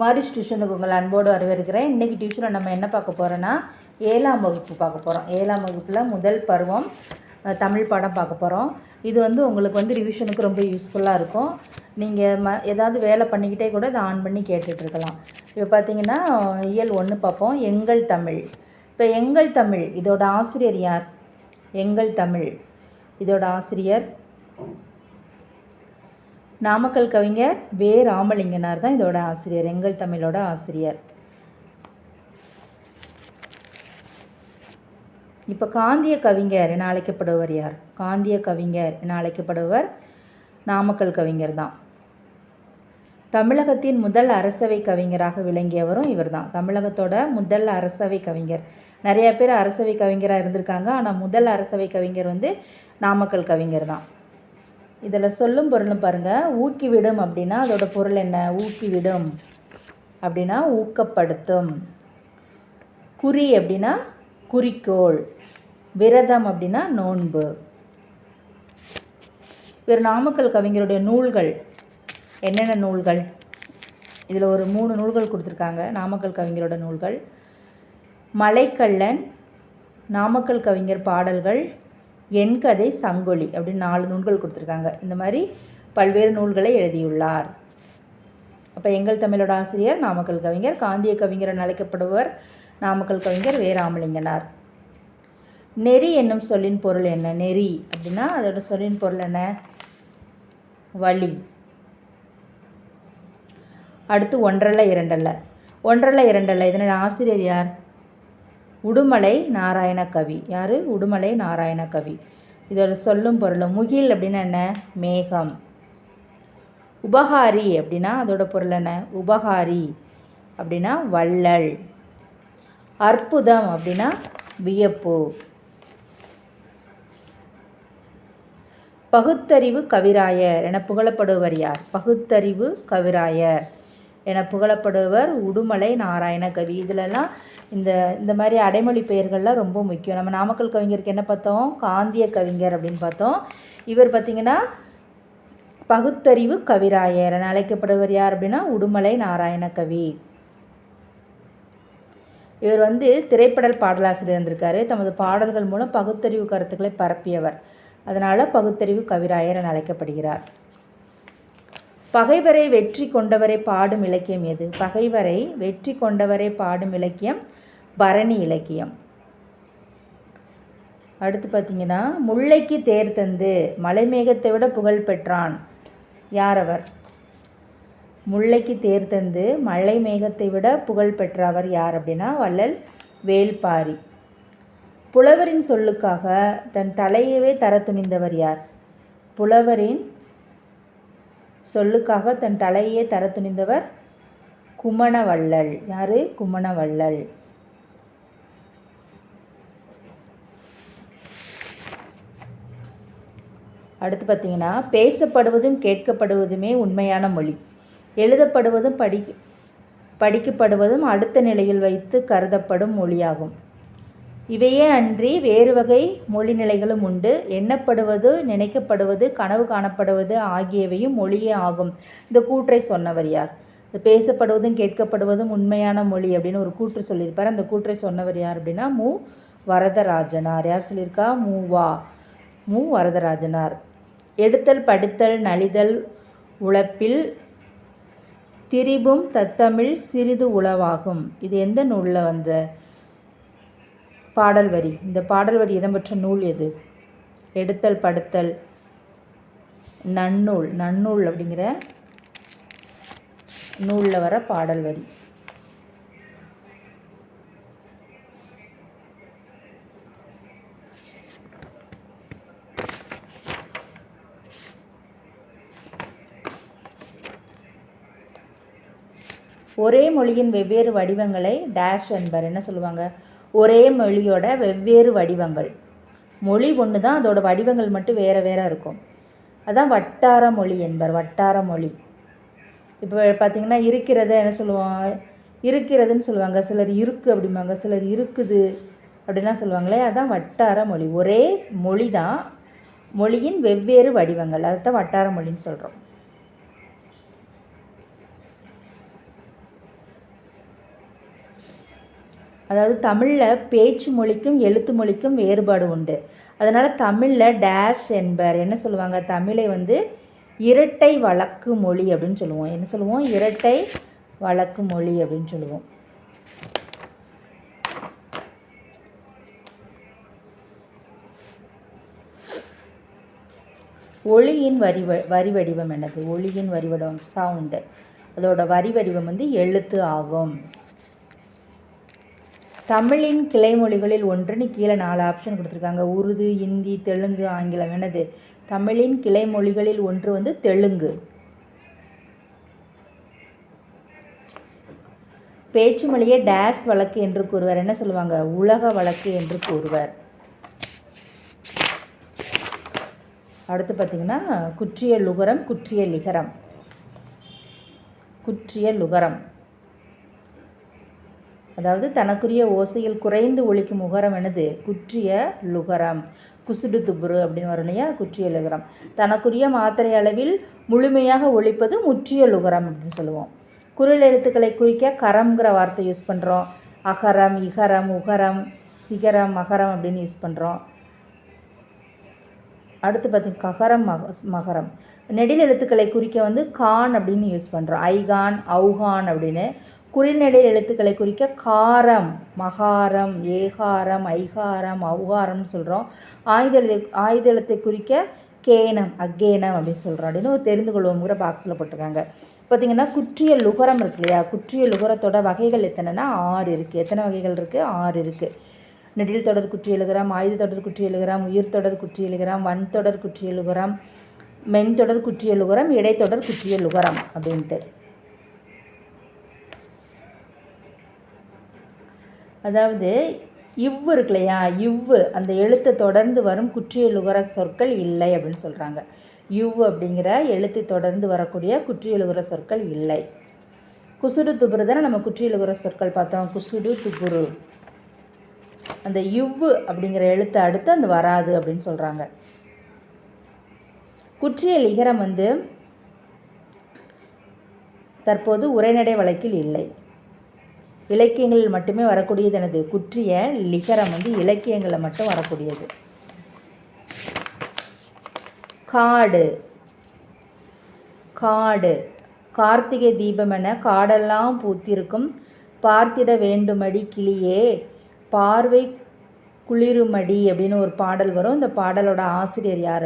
குமாரிஸ் டியூஷனுக்கு உங்கள் அன்போடு வரவேற்கிறேன். இன்றைக்கி டியூஷனில் நம்ம என்ன பார்க்க போகிறோன்னா 7ஆம் வகுப்பு பார்க்க போகிறோம். 7ஆம் வகுப்பில் முதல் பருவம் தமிழ் பாடம் பார்க்க போகிறோம். இது உங்களுக்கு ரிவிஷனுக்கு ரொம்ப யூஸ்ஃபுல்லாக இருக்கும். நீங்கள் ஏதாவது வேலை பண்ணிக்கிட்டே கூட இதை ஆன் பண்ணி கேட்டுட்ருக்கலாம். இப்போ பார்த்தீங்கன்னா இயல் 1 பார்ப்போம். எங்கள் தமிழ். இப்போ எங்கள் தமிழ் இதோட ஆசிரியர் யார்? எங்கள் தமிழ் இதோட ஆசிரியர் நாமக்கல் கவிஞர் வே. ராமலிங்கனார் தான் இதோட ஆசிரியர். எங்கள் தமிழோட ஆசிரியர். இப்போ காந்திய கவிஞர் என அழைக்கப்படுவர் யார்? காந்திய கவிஞர் என அழைக்கப்படுவர் நாமக்கல் கவிஞர் தான். தமிழகத்தின் முதல் அரசவை கவிஞராக விளங்கியவரும் இவர் தான். தமிழகத்தோட முதல் அரசவை கவிஞர். நிறைய பேர் அரசவை கவிஞராக இருந்திருக்காங்க. ஆனால் முதல் அரசவை கவிஞர் நாமக்கல் கவிஞர் தான். இதில் சொல்லும் பொருளும் பாருங்கள். ஊக்கிவிடும் அப்படின்னா அதோட பொருள் என்ன? ஊக்கிவிடும் அப்படின்னா ஊக்கப்படுத்தும். குறி அப்படின்னா குறிக்கோள். விரதம் அப்படின்னா நோன்பு. இவர் நாமக்கல் கவிஞருடைய நூல்கள் என்னென்ன நூல்கள்? இதில் ஒரு 3 நூல்கள் கொடுத்துருக்காங்க. நாமக்கல் கவிஞரோட நூல்கள் மலைக்கள்ளன், நாமக்கல் கவிஞர் பாடல்கள், என் கதை, சங்கொலி அப்படின்னு 4 நூல்கள் கொடுத்துருக்காங்க. இந்த மாதிரி பல்வேறு நூல்களை எழுதியுள்ளார். அப்போ எங்கள் தமிழோட ஆசிரியர் நாமக்கல் கவிஞர். காந்திய கவிஞர் என அழைக்கப்படுவர் நாமக்கல் கவிஞர் வே. ராமலிங்கனார். நெறி என்னும் சொல்லின் பொருள் என்ன? நெறி அப்படின்னா அதோட சொல்லின் பொருள் என்ன? வழி. அடுத்து ஒன்றல்ல இரண்டல்ல. ஒன்றல்ல இரண்டல்ல இதனோட ஆசிரியர் யார்? உடுமலை நாராயண கவி. யார்? உடுமலை நாராயண கவி. இதோட சொல்லும் பொருளும். முகில் அப்படின்னா என்ன? மேகம். உபகாரி அப்படின்னா அதோட பொருள் என்ன? உபகாரி அப்படின்னா வள்ளல். அற்புதம் அப்படின்னா வியப்பு. பகுத்தறிவு கவிராயர் என புகழப்படுவர் யார்? பகுத்தறிவு கவிராயர் என புகழப்படுவர் உடுமலை நாராயண கவி. இதிலெல்லாம் இந்த மாதிரி அடைமொழி பெயர்கள்லாம் ரொம்ப முக்கியம். நம்ம நாமக்கல் கவிஞருக்கு என்ன பார்த்தோம்? காந்திய கவிஞர் அப்படின்னு பார்த்தோம். இவர் பார்த்திங்கன்னா பகுத்தறிவு கவிராயர் என அழைக்கப்படுவர் யார் அப்படின்னா உடுமலை நாராயண கவி. இவர் திரைப்பட பாடலாசிரியர் இருந்திருக்காரு. தமது பாடல்கள் மூலம் பகுத்தறிவு கருத்துக்களை பரப்பியவர். அதனால் பகுத்தறிவு கவிராயர் என அழைக்கப்படுகிறார். பகைவரை வெற்றி கொண்டவரை பாடும் இலக்கியம் எது? பகைவரை வெற்றி கொண்டவரை பாடும் இலக்கியம் பரணி இலக்கியம். அடுத்து பார்த்திங்கன்னா முல்லைக்கு தேர் தந்து மலைமேகத்தை விட புகழ் பெற்றான். யார் அவர்? முல்லைக்கு தேர் தந்து மலை மேகத்தை விட புகழ் பெற்றவர் யார் அப்படின்னா வள்ளல் வேள்பாரி. புலவரின் சொல்லுக்காக தன் தலையவே தர துணிந்தவர் யார்? புலவரின் சொல்லுக்காக தன் தலையே தர துணிந்தவர் குமணவள்ளல். யார்? குமணவள்ளல். அடுத்து பார்த்திங்கன்னா பேசப்படுவதும் கேட்கப்படுவதுமே உண்மையான மொழி. எழுதப்படுவதும் படிக்கப்படுவதும் அடுத்த நிலையில் வைத்து கருதப்படும் மொழியாகும். இவையே அன்றி வேறு வகை மொழி நிலைகளும் உண்டு. எண்ணப்படுவது, நினைக்கப்படுவது, கனவு காணப்படுவது ஆகியவையும் மொழியே ஆகும். இந்த கூற்றை சொன்னவர் யார்? பேசப்படுவதும் கேட்கப்படுவதும் உண்மையான மொழி அப்படின்னு ஒரு கூற்று சொல்லியிருப்பார். அந்த கூற்றை சொன்னவர் யார் அப்படின்னா மு. வரதராஜனார். யார் சொல்லியிருக்கா? மு. வரதராஜனார். எடுத்தல் படித்தல் நலிதல் உழப்பில் திரிபும் தத்தமிழ் சிறிது உளவாகும். இது எந்த நூலில் வந்த பாடல் வரி? இந்த பாடல் வரி இடம்பெற்ற நூல் எது? எடுத்தல் படுத்தல் நன்னூல். நன்னூல் அப்படிங்கிற நூலில் வர பாடல் வரி. ஒரே மொழியின் வெவ்வேறு வடிவங்களை டேஷ் என்பர். என்ன சொல்லுவாங்க? ஒரே மொழியோட வெவ்வேறு வடிவங்கள். மொழி ஒன்று தான், அதோட வடிவங்கள் மட்டும் வேறு வேறு இருக்கும். அதான் வட்டார மொழி என்பர். வட்டார மொழி. இப்போ பார்த்திங்கன்னா இருக்கிறத என்ன சொல்லுவாங்க? இருக்கிறதுன்னு சொல்லுவாங்க. சிலர் இருக்கு அப்படிம்பாங்க. சிலர் இருக்குது அப்படின்லாம் சொல்லுவாங்களே, அதான் வட்டார மொழி. ஒரே மொழி தான், மொழியின் வெவ்வேறு வடிவங்கள். அதுதான் வட்டார மொழின்னு சொல்கிறோம். அதாவது தமிழில் பேச்சு மொழிக்கும் எழுத்து மொழிக்கும் வேறுபாடு உண்டு. அதனால் தமிழில் டேஷ் என்பர் என்ன சொல்லுவாங்க, தமிழை வந்து இரட்டை வழக்கு மொழி அப்படின்னு சொல்லுவோம். என்ன சொல்லுவோம், இரட்டை வழக்கு மொழி அப்படின்னு சொல்லுவோம். ஒளியின் வரி வடிவம் என்னது, ஒளியின் வரி வடிவம் சவுண்டு, அதோட வரி வடிவம் வந்து எழுத்து ஆகும். தமிழின் கிளைமொழிகளில் ஒன்றுன்னு கீழே 4 ஆப்ஷன் கொடுத்துருக்காங்க. உருது, இந்தி, தெலுங்கு, ஆங்கிலம். என்னது, தமிழின் கிளைமொழிகளில் ஒன்று வந்து தெலுங்கு. பேச்சு மொழியை டேஸ் வழக்கு என்று கூறுவர். என்ன சொல்லுவாங்க, உலக வழக்கு என்று கூறுவர். அடுத்து பார்த்திங்கன்னா குற்றிய லுகரம், குற்றிய லிகரம். குற்றிய லுகரம் அதாவது தனக்குரிய ஓசையில் குறைந்து ஒலிக்கும் உகரம் என்னது, குற்றிய லுகரம். குசுடு துபுரு அப்படின்னு வரும் இல்லையா, குற்றிய லுகரம். தனக்குரிய மாத்திரை அளவில் முழுமையாக ஒலிப்பது முற்றிய லுகரம் அப்படின்னு சொல்லுவோம். குரில் எழுத்துக்களை குறிக்க கரம்ங்கிற வார்த்தை யூஸ் பண்ணுறோம். அகரம், இகரம், உகரம், சிகரம், மகரம் அப்படின்னு யூஸ் பண்ணுறோம். அடுத்து பார்த்திங்க ககரம், மகரம். நெடில் எழுத்துக்களை குறிக்க வந்து கான் அப்படின்னு யூஸ் பண்ணுறோம். ஐகான், அவுகான் அப்படின்னு. குறில்நெடில் எழுத்துக்களை குறிக்க காரம், மகாரம், ஏகாரம், ஐகாரம், அவுகாரம்னு சொல்கிறோம். ஆயுத எழுத்தை குறிக்க கேனம், அக்கேனம் அப்படின்னு சொல்கிறோம். அப்படின்னு ஒரு தெரிந்து கொள்வோங்கிற பாக்ஸில் போட்டிருக்காங்க. பார்த்திங்கன்னா குற்றிய லுகரம் இருக்கு இல்லையா, குற்றிய லுகரத்தோட வகைகள் எத்தனைன்னா 6 இருக்குது. எத்தனை வகைகள் இருக்குது, 6 இருக்குது. நெடில் தொடர் குற்றிய லுகரம், ஆயுத தொடர் குற்றிய லுகரம், உயிர் தொடர் குற்றிய லுகரம், வன் தொடர் குற்றிய லுகரம், மென் தொடர் குற்றிய லுகரம், இடைத்தொடர் குற்றிய லுகரம் அப்படின்ட்டு. அதாவது இவ்வு இருக்கு இல்லையா, இவ்வு அந்த எழுத்தை தொடர்ந்து வரும் குற்றிய லுகர சொற்கள் இல்லை அப்படின்னு சொல்கிறாங்க. இவ்வு அப்படிங்கிற எழுத்தை தொடர்ந்து வரக்கூடிய குற்றிய லுகர சொற்கள் இல்லை. குசுடு துபுரு தானே நம்ம குற்றிய லுகர சொற்கள் பார்த்தோம். குசுடு துபுரு அந்த இவ்வு அப்படிங்கிற எழுத்தை அடுத்து அந்த வராது அப்படின்னு சொல்கிறாங்க. குற்றிய லிகரம் வந்து தற்போது உரைநடை வழக்கில் இல்லை. இலக்கியங்களில் மட்டுமே வரக்கூடியது எனது குற்றிய லிகரம் வந்து இலக்கியங்களில் மட்டும் வரக்கூடியது. காடு, காடு கார்த்திகை தீபம் என காடெல்லாம் பூத்திருக்கும் பார்த்திட வேண்டுமடி கிளியே பார்வை குளிருமடி அப்படின்னு ஒரு பாடல் வரும். இந்த பாடலோட ஆசிரியர் யார்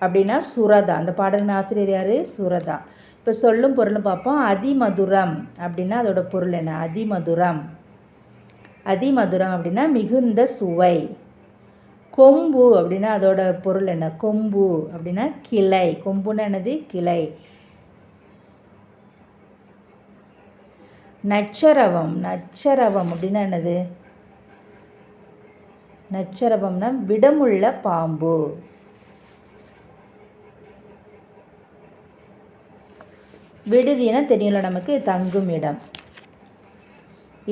அப்படின்னா சுரதா. அந்த பாடலின் ஆசிரியர் யார், சுரதா. இப்போ சொல்லும் பொருள்னு பார்ப்போம். அதிமதுரம் அப்படின்னா அதோட பொருள் என்ன, அதிமதுரம். அதிமதுரம் அப்படின்னா மிகுந்த சுவை. கொம்பு அப்படின்னா அதோட பொருள் என்ன, கொம்பு அப்படின்னா கிளை. கொம்புன்னா என்னது, கிளை. நச்சரவம், நச்சரவம் அப்படின்னா என்னது, நச்சரவம்னா விடமுள்ள பாம்பு. விடுதினா தெரியல நமக்கு, தங்கும் இடம்.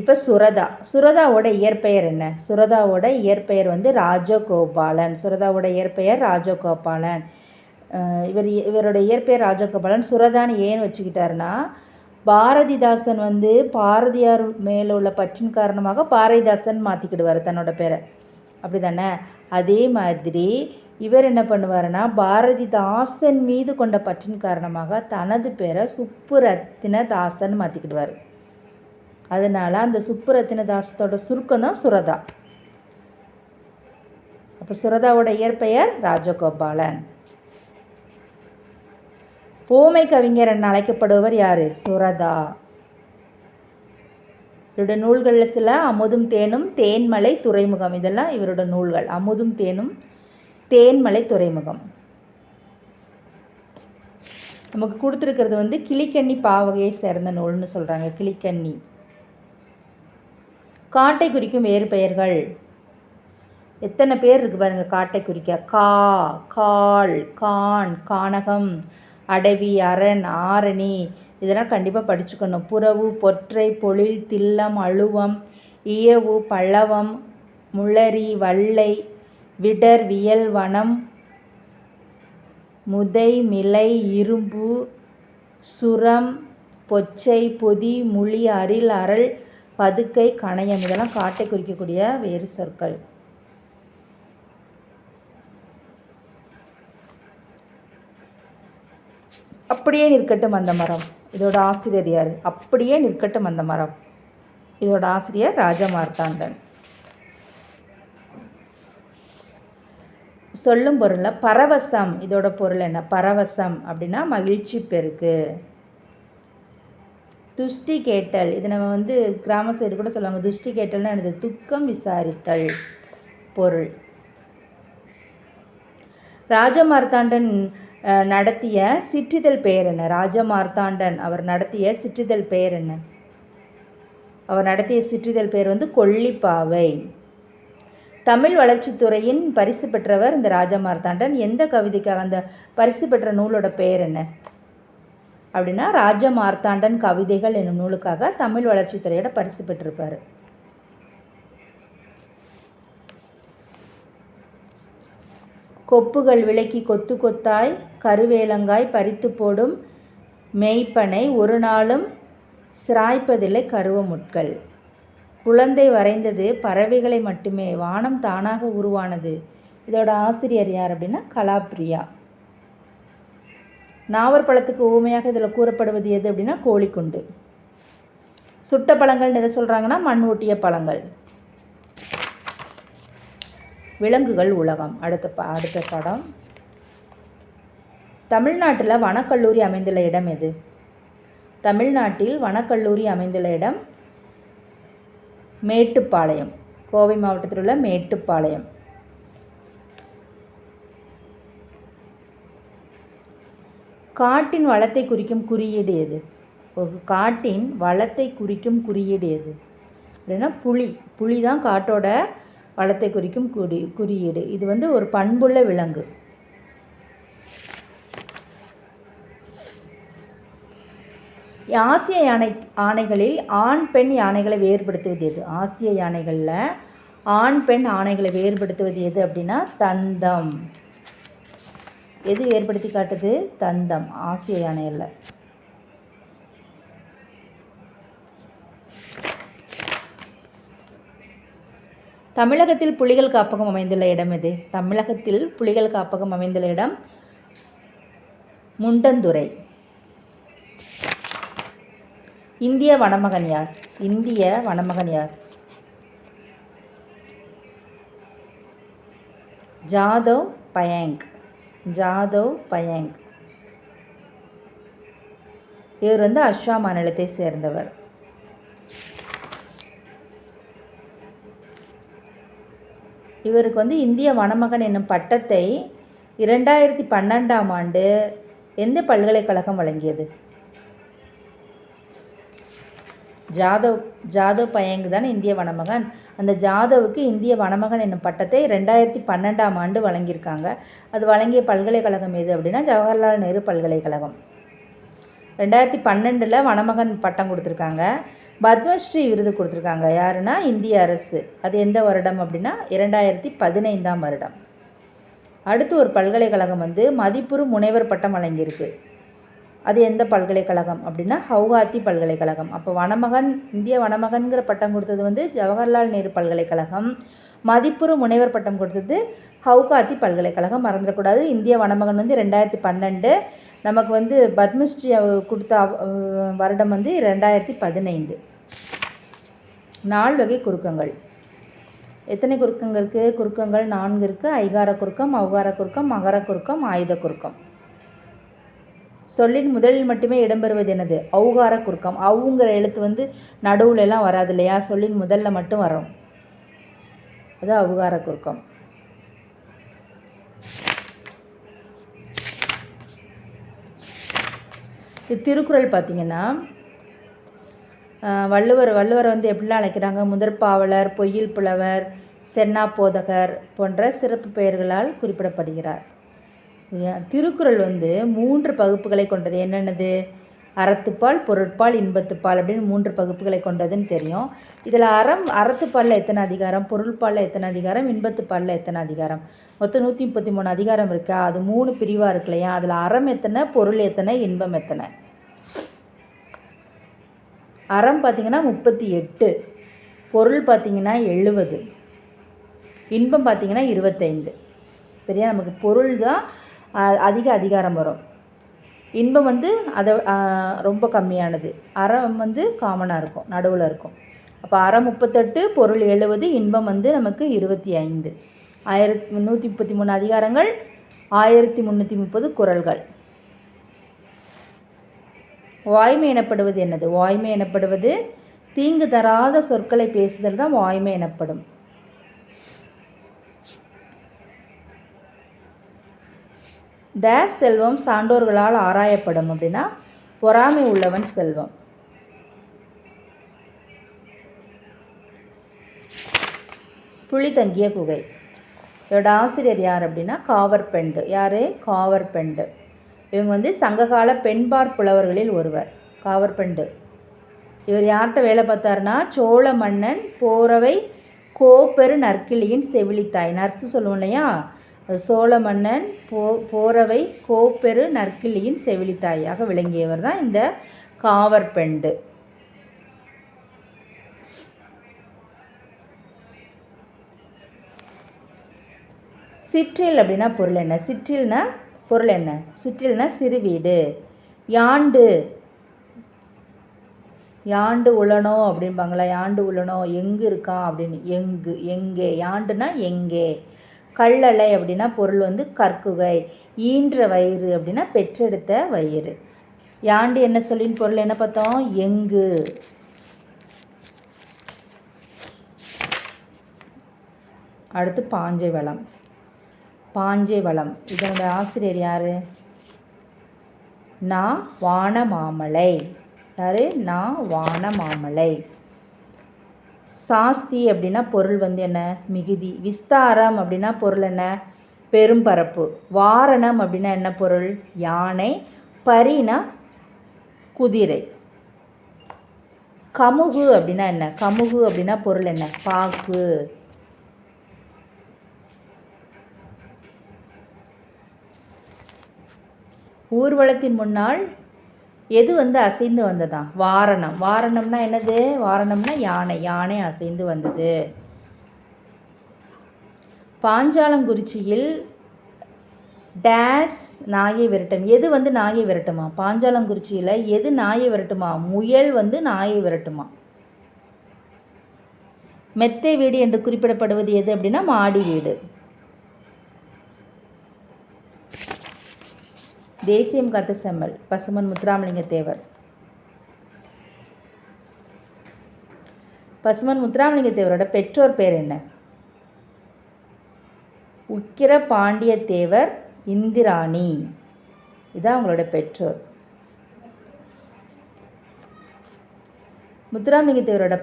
இப்போ சுரதா, சுரதாவோட இயற்பெயர் என்ன, சுரதாவோட இயற்பெயர் வந்து ராஜகோபாலன். சுரதாவோட இயற்பெயர் ராஜகோபாலன். இவரோட இயற்பெயர் ராஜகோபாலன். சுரதான்னு ஏன் வச்சுக்கிட்டாருன்னா, பாரதிதாசன் வந்து பாரதியார் மேலே உள்ள பற்றின் காரணமாக பாரதிதாசன் மாற்றிக்கிடுவார் தன்னோட பேரை, அப்படி தானே. அதே மாதிரி இவர் என்ன பண்ணுவார்னா, பாரதிதாசன் மீது கொண்ட பற்றின் காரணமாக தனது பேரை சுப்புரத்தின தாசன் மாற்றிக்கிடுவார். அதனால் அந்த சுப்புரத்தின தாசத்தோட சுருக்கம் தான் சுரதா. அப்போ சுரதாவோட இயற்பெயர் ராஜகோபாலன். ஓமை கவிஞர் என அழைக்கப்படுபவர் யார், சுரதா. இவருடைய நூல்களில் சில அமுதும் தேனும், தேன்மலை துறைமுகம், இதெல்லாம் இவரோட நூல்கள். அமுதும் தேனும், தேன்மலை துறைமுகம். நமக்கு கொடுத்துருக்கிறது வந்து கிளிக்கண்ணி பாவகையை சேர்ந்த நூல்னு சொல்கிறாங்க. கிளிக்கண்ணி. காட்டை குறிக்கும் வேறு பெயர்கள் எத்தனை பேர் இருக்குது பாருங்கள். காட்டை குறிக்க கா, கால், கான், கானகம், அடவி, அரண், ஆரணி, இதெல்லாம் கண்டிப்பாக படிச்சுக்கணும். புறவு, பொற்றை, பொழில், தில்லம், அழுவம், இயவு, பல்லவம், முளரி, வல்லை, விடர், வியல், வனம், முதை, மிளை, இரும்பு, சுரம், பொச்சை, பொதி, முளி, அரில், அரள், பதுக்கை, கணையம் இதெல்லாம் காட்டை குறிக்கக்கூடிய வேறு சொற்கள். அப்படியே நிற்கட்டும் அந்த மரம். இதோட ஆசிரியர் யார்? அப்படியே நிற்கட்டும் அந்த மரம். இதோட ஆசிரியர் ராஜமார்த்தாண்டன். சொல்லும் பொருளில் பரவசம் இதோட பொருள் என்ன? பரவசம் அப்படின்னா மகிழ்ச்சி பெருக்கு. துஷ்டி கேட்டல் இது நம்ம கிராம சைடு கூட சொல்லுவாங்க. துஷ்டி கேட்டல்னா என்னது? துக்கம் விசாரித்தல் பொருள். ராஜமார்த்தாண்டன் நடத்திய சிற்றிதழ் பெயர் என்ன? ராஜமார்த்தாண்டன் அவர் நடத்திய சிற்றிதழ் பெயர் என்ன? அவர் நடத்திய சிற்றிதழ் பெயர் கொல்லிப்பாவை. தமிழ் வளர்ச்சித்துறையின் பரிசு பெற்றவர் இந்த ராஜமார்த்தாண்டன். எந்த கவிதைக்காக? அந்த பரிசு பெற்ற நூலோட பெயர் என்ன அப்படின்னா ராஜமார்த்தாண்டன் கவிதைகள் என்னும் நூலுக்காக தமிழ் வளர்ச்சித்துறையோட பரிசு பெற்றிருப்பார். கொப்புகள் விலக்கி கொத்து கொத்தாய் கருவேலங்காய் பறித்து போடும் மெய்ப்பனை ஒரு நாளும் சிராய்ப்பதில்லை கருவமுட்கள். குழந்தை வரைந்தது பறவைகளை மட்டுமே, வானம் தானாக உருவானது. இதோட ஆசிரியர் யார் அப்படின்னா கலாப்ரியா. நாவற்பழத்துக்கு ஊமையாக இதில் கூறப்படுவது எது அப்படின்னா கோழிக்குண்டு. சுட்ட பழங்கள்னு எதை சொல்கிறாங்கன்னா மண் ஒட்டிய பழங்கள். விலங்குகள் உலகம். அடுத்த படம். தமிழ்நாட்டில் வனக்கல்லூரி அமைந்துள்ள இடம் எது? தமிழ்நாட்டில் வனக்கல்லூரி அமைந்துள்ள இடம் மேட்டுப்பாளையம். கோவை மாவட்டத்தில் உள்ள மேட்டுப்பாளையம். காட்டின் வளத்தை குறிக்கும் குறியீடு எது? காட்டின் வளத்தை குறிக்கும் குறியீடு எது அப்படின்னா புலி. புலி தான் காட்டோட வளத்தை குறிக்கும் குறியீடு. இது ஒரு பண்புள்ள விலங்கு. ஆசிய ஆணைகளில் ஆண் பெண் யானைகளை வேறுபடுத்துவது எது? ஆசிய யானைகளில் ஆண் பெண் ஆணைகளை வேறுபடுத்துவது எது அப்படின்னா தந்தம். எது வேறுபடுத்தி காட்டுது? தந்தம். ஆசிய யானைகளில். தமிழகத்தில் புலிகள் காப்பகம் அமைந்துள்ள இடம் எது? தமிழகத்தில் புலிகள் காப்பகம் அமைந்துள்ள இடம் முண்டந்துறை. இந்திய வனமகன் யார்? இந்திய வனமகன் யார்? ஜாதவ் பயங். ஜாதவ் பயங். இவர் அஸ்ஸாம் மாநிலத்தை சேர்ந்தவர். இவருக்கு இந்திய வனமகன் என்னும் பட்டத்தை 2012ஆம் ஆண்டு எந்த பல்கலைக்கழகம் வழங்கியது? ஜாதவ் பயங் தான் இந்திய வனமகன். அந்த ஜாதவுக்கு இந்திய வனமகன் என்னும் பட்டத்தை 2012ஆம் ஆண்டு வழங்கியிருக்காங்க. அது வழங்கிய பல்கலைக்கழகம் எது அப்படின்னா ஜவஹர்லால் நேரு பல்கலைக்கழகம். 2012 வனமகன் பட்டம் கொடுத்துருக்காங்க. பத்மஸ்ரீ விருது கொடுத்துருக்காங்க. யாருன்னா இந்திய அரசு. அது எந்த வருடம் அப்படின்னா 2015ஆம் வருடம். அடுத்து ஒரு பல்கலைக்கழகம் மதிப்புறு முனைவர் பட்டம் வழங்கியிருக்கு. அது எந்த பல்கலைக்கழகம் அப்படின்னா ஹவுகாத்தி பல்கலைக்கழகம். அப்போ வனமகன் இந்திய வனமகன்கிற பட்டம் கொடுத்தது ஜவஹர்லால் நேரு பல்கலைக்கழகம். மதிப்புறு முனைவர் பட்டம் கொடுத்தது ஹவுகாத்தி பல்கலைக்கழகம். மறந்துடக்கூடாது. இந்திய வனமகன் 2012. நமக்கு பத்மஸ்ரீ கொடுத்த வருடம் 2015. 4 வகை குறுக்கங்கள். எத்தனை குறுக்கங்கள் இருக்குது? குறுக்கங்கள் 4 இருக்குது. ஐகார குறுக்கம், ஔகார குறுக்கம், மகர குறுக்கம், ஆயுத குறுக்கம். சொல்லின் முதலில் மட்டுமே இடம்பெறுவது என்னது? ஔகார குறுக்கம். அவுங்கிற எழுத்து நடுவுல எல்லாம் வராது இல்லையா? சொல்லின் முதல்ல மட்டும் வரும். அது ஔகார குறுக்கம். திருக்குறள் பார்த்திங்கன்னா வள்ளுவரை எப்படிலாம் அழைக்கிறாங்க? முதற்பாவலர், பொய்யில் புலவர், சென்னா போதகர் போன்ற சிறப்பு பெயர்களால் குறிப்பிடப்படுகிறார். திருக்குறள் 3 பகுப்புகளை கொண்டது. என்னென்னது? அறத்துப்பால், பொருட்பால், இன்பத்துப்பால் அப்படின்னு 3 பகுப்புகளை கொண்டதுன்னு தெரியும். இதில் அறத்துப்பாலில் எத்தனை அதிகாரம், பொருள்பாலில் எத்தனை அதிகாரம், இன்பத்துப்பாலில் எத்தனை அதிகாரம்? மொத்தம் 133 அதிகாரம் இருக்கா? அது 3 பிரிவாக இருக்கு இல்லையா? அதில் அறம் எத்தனை, பொருள் எத்தனை, இன்பம் எத்தனை? அறம் பார்த்திங்கன்னா 38, பொருள் பார்த்திங்கன்னா 70, இன்பம் பார்த்திங்கன்னா 25. சரியா? நமக்கு பொருள் தான் அதிக அதிகாரம் வரும். இன்பம் வந்து அதை ரொம்ப கம்மியானது. அறம் வந்து காமனாக இருக்கும், நடுவில் இருக்கும். அப்போ அறம் 38, பொருள் 70, இன்பம் வந்து நமக்கு 25. 1133 அதிகாரங்கள், 1330 குறள்கள். வாய்மை எனப்படுவது என்னது? வாய்மை எனப்படுவது தீங்கு தராத சொற்களை பேசுதல் தான் வாய்மை எனப்படும். டேஸ் செல்வம் சான்றோர்களால் ஆராயப்படும் அப்படின்னா பொறாமை உள்ளவன் செல்வம். புலி தங்கிய குகை. இதோட ஆசிரியர் யார் அப்படின்னா காவற்பெண்டு. யார்? காவற்பெண்டு. இவங்க வந்து சங்ககால பெண்பார் புலவர்களில் ஒருவர் காவற்பெண்டு. இவர் யார்கிட்ட வேலை பார்த்தாருன்னா சோழ மன்னன் போரவை கோப்பெரு நற்கிளியின் செவிலித்தாய். நர்ஸு சொல்லுவோம் இல்லையா, சோழ மன்னன் போரவை கோப்பெரு நற்கிளியின் செவிலித்தாயாக விளங்கியவர் தான் இந்த காவற்பெண்டு. சிற்றில் அப்படின்னா பொருள் என்ன? சிற்றில்னா பொருள் என்ன? சிற்றில்னா சிறு வீடு. யாண்டு, யாண்டு உளனோ அப்படின்பாங்களா, யாண்டு உளனோ எங்கு இருக்கான் அப்படின்னு, எங்கு, எங்கே. யாண்டுனா எங்கே. கல்லலை அப்படின்னா பொருள் வந்து கற்குகை. ஈன்ற வயிறு அப்படின்னா பெற்றெடுத்த வயிறு. யாண்டு என்ன சொல்லின் பொருள் என்ன பார்த்தோம்? எங்கு. அடுத்து பாஞ்சை வளம். பாஞ்சை வளம் இதனுடைய ஆசிரியர் யார்? நா வானமாமலை. யார்? நா வானமாமலை. சாஸ்தி அப்படின்னா பொருள் வந்து என்ன? மிகுதி. விஸ்தாரம் அப்படின்னா பொருள் என்ன? பெரும்பரப்பு. வாரணம் அப்படின்னா என்ன பொருள்? யானை. பரினா குதிரை. கமுகு அப்படின்னா என்ன? கமுகு அப்படின்னா பொருள் என்ன? பாக்கு. ஊர்வலத்தின் முன்னால் எது வந்து அசைந்து வந்ததா? வாரணம். வாரணம்னா என்னது? வாரணம்னா யானை. யானை அசைந்து வந்தது. பாஞ்சாலங்குறிச்சியில் டேஸ் நாயை விரட்டும். எது வந்து நாயை விரட்டுமா? பாஞ்சாலங்குறிச்சியில் எது நாயை விரட்டுமா? முயல் வந்து நாயை விரட்டுமா. மெத்தை வீடு என்று குறிப்பிடப்படுவது எது அப்படின்னா மாடி வீடு. தேசியம் காத்த செம்மல் பசுமன் முத்துராமலிங்க தேவர். பசுமன் முத்துராமலிங்க தேவரோட பெற்றோர் பேர் என்ன? உக்கிர பாண்டிய தேவர், இந்திராணி. இதான் அவங்களோட பெற்றோர். முத்துராமலிங்க தேவரோட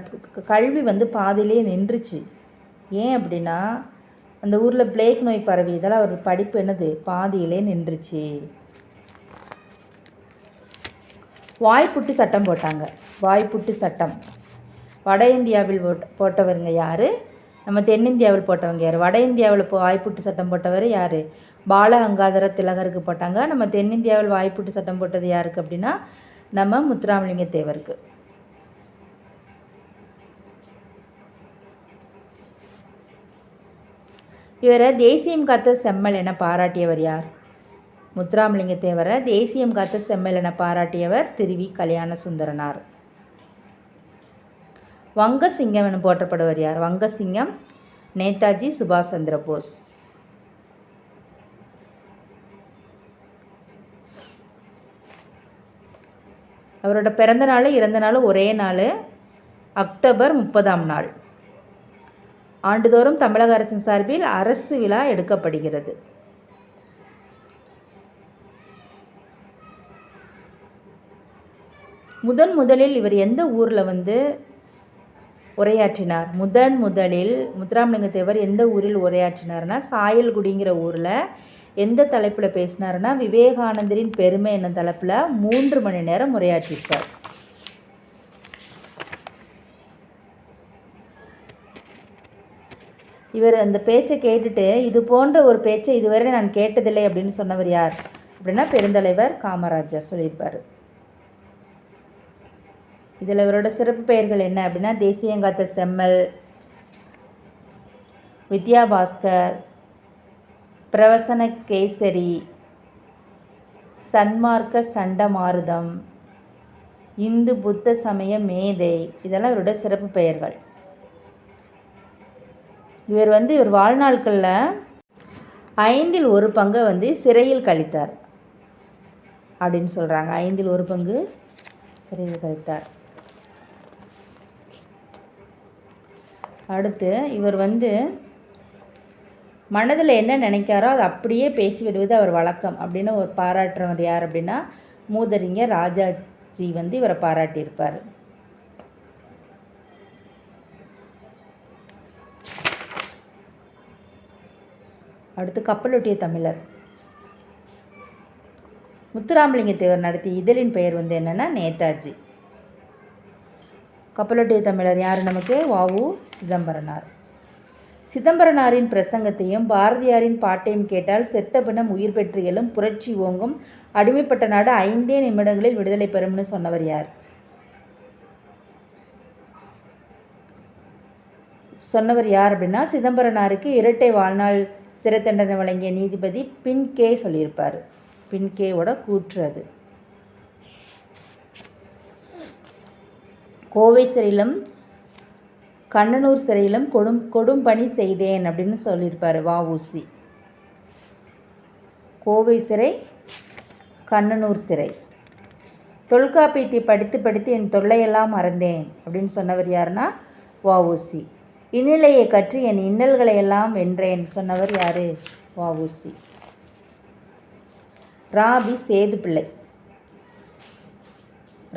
கல்வி வந்து பாதியிலே நின்றுச்சு. ஏன் அப்படின்னா அந்த ஊரில் பிளேக் நோய் பரவி இதெல்லாம் அவர் படிப்பு என்னது பாதியிலே நின்றுச்சு. வாய்ப்புட்டு சட்டம் போட்டாங்க. வாய்ப்புட்டு சட்டம் வட இந்தியாவில் போட்டவருங்க யார்? நம்ம தென்னிந்தியாவில் போட்டவங்க யார்? வட இந்தியாவில் வாய்ப்புட்டு சட்டம் போட்டவர் யார்? பால கங்காதர திலகருக்கு போட்டாங்க. நம்ம தென்னிந்தியாவில் வாய்ப்புட்டு சட்டம் போட்டது யாருக்கு அப்படின்னா நம்ம முத்துராமலிங்க தேவருக்கு. இவரை தேசியம் காத்த செம்மல் என பாராட்டியவர் யார்? முத்துராமலிங்க தேவரை தேசியம் காத்த செம்மல் என பாராட்டியவர் திருவி கல்யாண சுந்தரனார். வங்கசிங்கம் என போற்றப்படுவர் யார்? வங்கசிங்கம் நேதாஜி சுபாஷ் சந்திர போஸ். அவரோட பிறந்த நாள் இறந்த நாள் ஒரே நாள், அக்டோபர் 30ஆம் நாள். ஆண்டுதோறும் தமிழக அரசின் சார்பில் அரசு விழா எடுக்கப்படுகிறது. முதலில் இவர் எந்த ஊரில் வந்து உரையாற்றினார்? முதலில் முத்துராமலிங்க தேவர் எந்த ஊரில் உரையாற்றினார்னா சாயல்குடிங்கிற ஊரில். எந்த தலைப்பில் பேசினார்னா விவேகானந்தரின் பெருமை என்னும் தலைப்பில் 3 மணி நேரம் உரையாற்றிருப்பார். இவர் அந்த பேச்சை கேட்டுட்டு இது போன்ற ஒரு பேச்சை இதுவரை நான் கேட்டதில்லை அப்படின்னு சொன்னவர் யார் அப்படின்னா பெருந்தலைவர் காமராஜர் சொல்லியிருப்பார். இதில் இவரோட சிறப்பு பெயர்கள் என்ன அப்படின்னா தேசியங்காத்த செம்மல், வித்யாபாஸ்கர், பிரவசன கேசரி, சன்மார்க்க சண்டமாருதம், இந்து புத்த சமய மேதை, இதெல்லாம் இவரோட சிறப்பு பெயர்கள். இவர் வாழ்நாட்களில் 1/5 சிறையில் கழித்தார் அப்படின்னு சொல்கிறாங்க. 1/5 சிறையில் கழித்தார். அடுத்து இவர் மனதில் என்ன நினைக்காரோ அதை அப்படியே பேசிவிடுவது அவர் வழக்கம் அப்படின்னு ஒரு பாராட்டுறவர் யார் அப்படின்னா மூதறிஞர் ராஜாஜி இவரை பாராட்டியிருப்பார். அடுத்து கப்பலொட்டிய தமிழர். முத்துராமலிங்க தேவர் நடத்திய இதழின் பெயர் என்னென்னா நேதாஜி. கப்பலொட்டிய தமிழர் யார் நமக்கு? வ.உ. சிதம்பரனார். சிதம்பரனாரின் பிரசங்கத்தையும் பாரதியாரின் பாட்டையும் கேட்டால் செத்த பிணம் உயிர் பெற்று எழும், புரட்சி ஓங்கும், அடிமைப்பட்ட நாடு 5 நிமிடங்களில் விடுதலை பெறும்னு சொன்னவர் யார்? அப்படின்னா சிதம்பரனாருக்கு இரட்டை வாழ்நாள் சிறை தண்டனை வழங்கிய நீதிபதி பின்கே சொல்லியிருப்பார். பின்கேவோட கூற்று அது. கோவை சிறையிலும் கண்ணனூர் சிறையிலும் கொடும் பணி செய்தேன் அப்படின்னு சொல்லியிருப்பார் வ.உ.சி. கோவை சிறை, கண்ணனூர் சிறை. தொல்காப்பியத்தை படித்து படித்து என் தொல்லையெல்லாம் மறந்தேன் அப்படின்னு சொன்னவர் யாருன்னா வ.உ.சி. இந்நிலையை கற்று என் இன்னல்களை எல்லாம் வென்றேன் சொன்னவர் யார்? வ.உ.சி. ராபி சேதுப்பிள்ளை.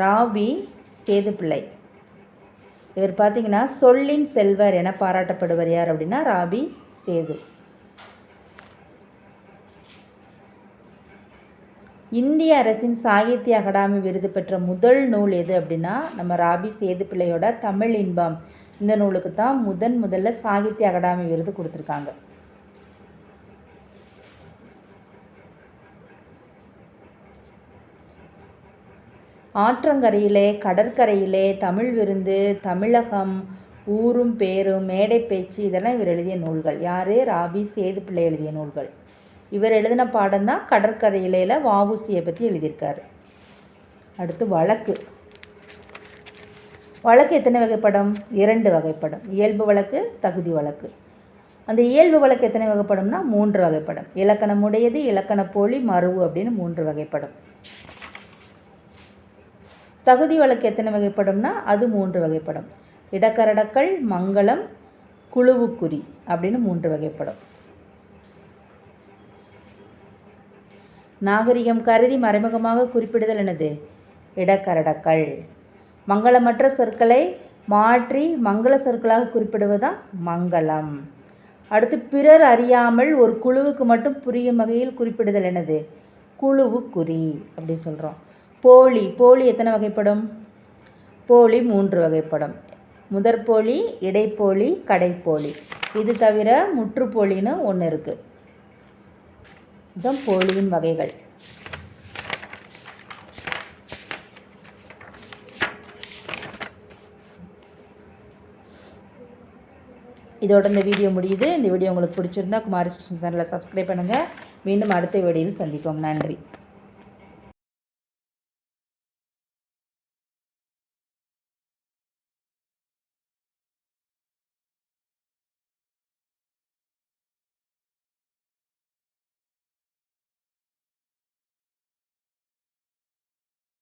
ராபி சேதுப்பிள்ளை இவர் பார்த்தீங்கன்னா சொல்லின் செல்வர் என பாராட்டப்படுவர் யார் அப்படின்னா ராபி சேது. இந்திய அரசின் சாகித்ய அகாடமி விருது பெற்ற முதல் நூல் எது அப்படின்னா நம்ம ராபி சேதுப்பிள்ளையோட தமிழ் இன்பம். இந்த நூலுக்கு தான் முதல்ல சாகித்ய அகாடமி விருது கொடுத்துருக்காங்க. ஆற்றங்கரையிலே கடற்கரையிலே தமிழ் விருந்து, தமிழகம், ஊரும் பேரும், மேடை பேச்சு, இதெல்லாம் இவர் எழுதிய நூல்கள். யார்? ராபி சேதுப்பிள்ளை எழுதிய நூல்கள். இவர் எழுதின பாடம் தான் கடற்கரையில வ.உ.சியை பற்றி எழுதியிருக்காரு. அடுத்து வழக்கு. வழக்கு எத்தனை வகைப்படும்? 2 வகைப்படும். இயல்பு வழக்கு, தகுதி வழக்கு. அந்த இயல்பு வழக்கு எத்தனை வகைப்படும்னா 3 வகைப்படும். இலக்கணமுடையது, இலக்கண போலி, மருவு அப்படின்னு 3 வகைப்படும். தகுதி வழக்கு எத்தனை வகைப்படும்னா அது 3 வகைப்படும். இடக்கரடக்கல், மங்களம், குழுவுக்குறி அப்படின்னு 3 வகைப்படும். நாகரிகம் கருதி மறைமுகமாக குறிப்பிடுதல் என்னது? இடக்கரடக்கல். மங்களமற்ற சொற்களை மாற்றி மங்கள சொற்களாக குறிப்பிடுவதுதான் மங்களம். அடுத்து பிறர் அறியாமல் ஒரு குழுவுக்கு மட்டும் புரியும் வகையில் குறிப்பிடுதல் என்னது? குழுவுக்குறி அப்படி சொல்கிறோம். போலி எத்தனை வகைப்படும்? போலி 3 வகைப்படும். முதற்போலி, இடைப்போலி, கடைப்போலி. இது தவிர முற்றுப்போலின்னு ஒன்று இருக்குது. இதுதான் போலியின் வகைகள். இதோட இந்த வீடியோ முடியுது. இந்த வீடியோ உங்களுக்கு பிடிச்சிருந்தா குமாரி சேனலை சப்ஸ்கிரைப் பண்ணுங்கள். மீண்டும் அடுத்த வீடியோவில் சந்திப்போம். நன்றி.